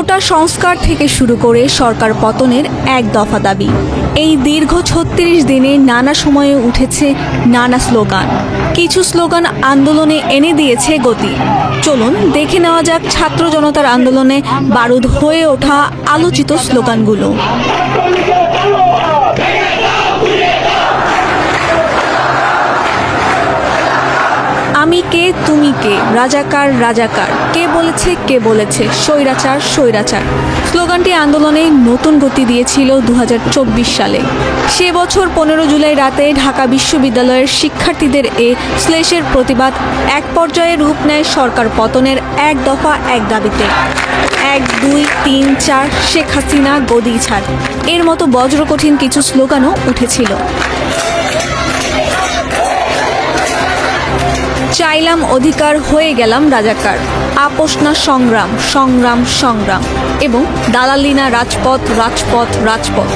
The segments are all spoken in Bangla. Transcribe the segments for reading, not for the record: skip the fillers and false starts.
কোটা সংস্কার থেকে শুরু করে সরকার পতনের এক দফা দাবি। এই দীর্ঘ ৩৬ দিনে নানা সময়ে উঠেছে নানা স্লোগান। কিছু স্লোগান আন্দোলনে এনে দিয়েছে গতি। চলুন দেখে নেওয়া যাক ছাত্র জনতার আন্দোলনে বারুদ হয়ে ওঠা আলোচিত স্লোগানগুলো। আমি কে তুমি কে, রাজাকার রাজাকার, কে বলেছে স্বৈরাচার স্বৈরাচার। স্লোগানটি আন্দোলনে নতুন গতি দিয়েছিল ২০২৪ সালে। সে বছর ১৫ জুলাই রাতে ঢাকা বিশ্ববিদ্যালয়ের শিক্ষার্থীদের এ শ্লেষের প্রতিবাদ এক পর্যায়ে রূপ নেয় সরকার পতনের এক দফা এক দাবিতে। ১, ২, ৩, ৪ শেখ হাসিনা গদি ছাড়, এর মতো বজ্রকঠিন কিছু স্লোগানও উঠেছিল। চাইলাম অধিকার, হয়ে গেলাম রাজাকার, আপোষ না সংগ্রাম সংগ্রাম সংগ্রাম, এবং দালালি না রাজপথ রাজপথ রাজপথ,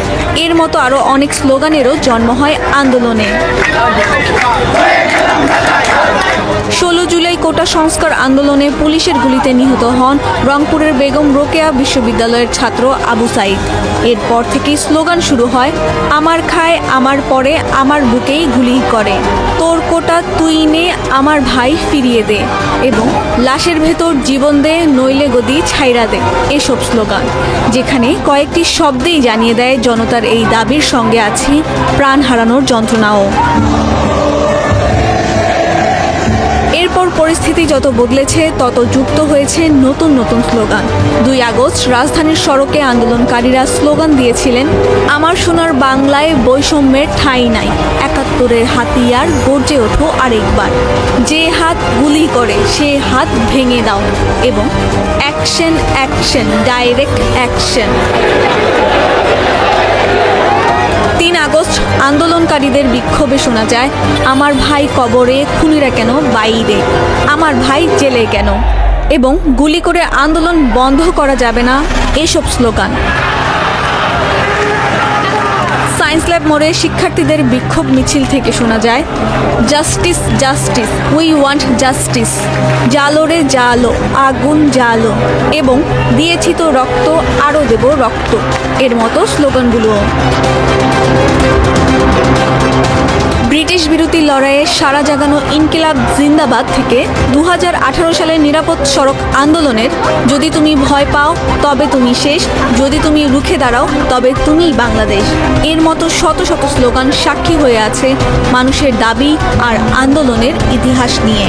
এর মতো আরও অনেক স্লোগানেরও জন্ম হয় আন্দোলনে। ১৬ জুলাই কোটা সংস্কার আন্দোলনে পুলিশের গুলিতে নিহত হন রংপুরের বেগম রোকেয়া বিশ্ববিদ্যালয়ের ছাত্র আবু সাইদ। এরপর থেকেই স্লোগান শুরু হয়, আমার খায় আমার পরে আমার বুকেই গুলি করে, তোর কোটা তুই নে আমার ভাই ফিরিয়ে দে, এবং লাশের ভেতর জীবন দে নইলে গদি ছাইরা দে। এসব স্লোগান যেখানে কয়েকটি শব্দেই জানিয়ে দেয় জনতার এই দাবির সঙ্গে আছে প্রাণ হারানোর যন্ত্রণাও। এরপর পরিস্থিতি যত বদলেছে তত যুক্ত হয়েছে নতুন নতুন স্লোগান। ২ আগস্ট রাজধানীর সড়কে আন্দোলনকারীরা স্লোগান দিয়েছিলেন, আমার সোনার বাংলায় বৈষম্যের ঠাঁই নাই, ৭১-এর হাতিয়ার গর্জে ওঠো আরেকবার, যে হাত গুলি করে সে হাত ভেঙে দাও, এবং action action direct action. ৩ August আন্দোলনকারীদের বিক্ষোভে শোনা যায়, আমার ভাই কবরে খুনিরা কেন বাইরে, আমার ভাই জেলে কেন, এবং গুলি করে আন্দোলন বন্ধ করা যাবে না, এসব স্লোগান। সায়েন্স ল্যাব মোড়ে শিক্ষার্থীদের বিক্ষোভ মিছিল থেকে শোনা যায়, justice justice we want justice, জালো রে জালো আগুন জালো, এবং দিয়েছি তো রক্ত আরও দেব রক্ত, এর মতো স্লোগানগুলো। ব্রিটিশ বিরোধী লড়াইয়ে সারা জাগানো ইনকিলাব জিন্দাবাদ থেকে ২০১৮ সালের নিরাপদ সড়ক আন্দোলনের যদি তুমি ভয় পাও তবে তুমি শেষ, যদি তুমি রুখে দাঁড়াও তবে তুমিই বাংলাদেশ, এর মতো শত শত স্লোগান সাক্ষী হয়ে আছে মানুষের দাবি আর আন্দোলনের ইতিহাস নিয়ে।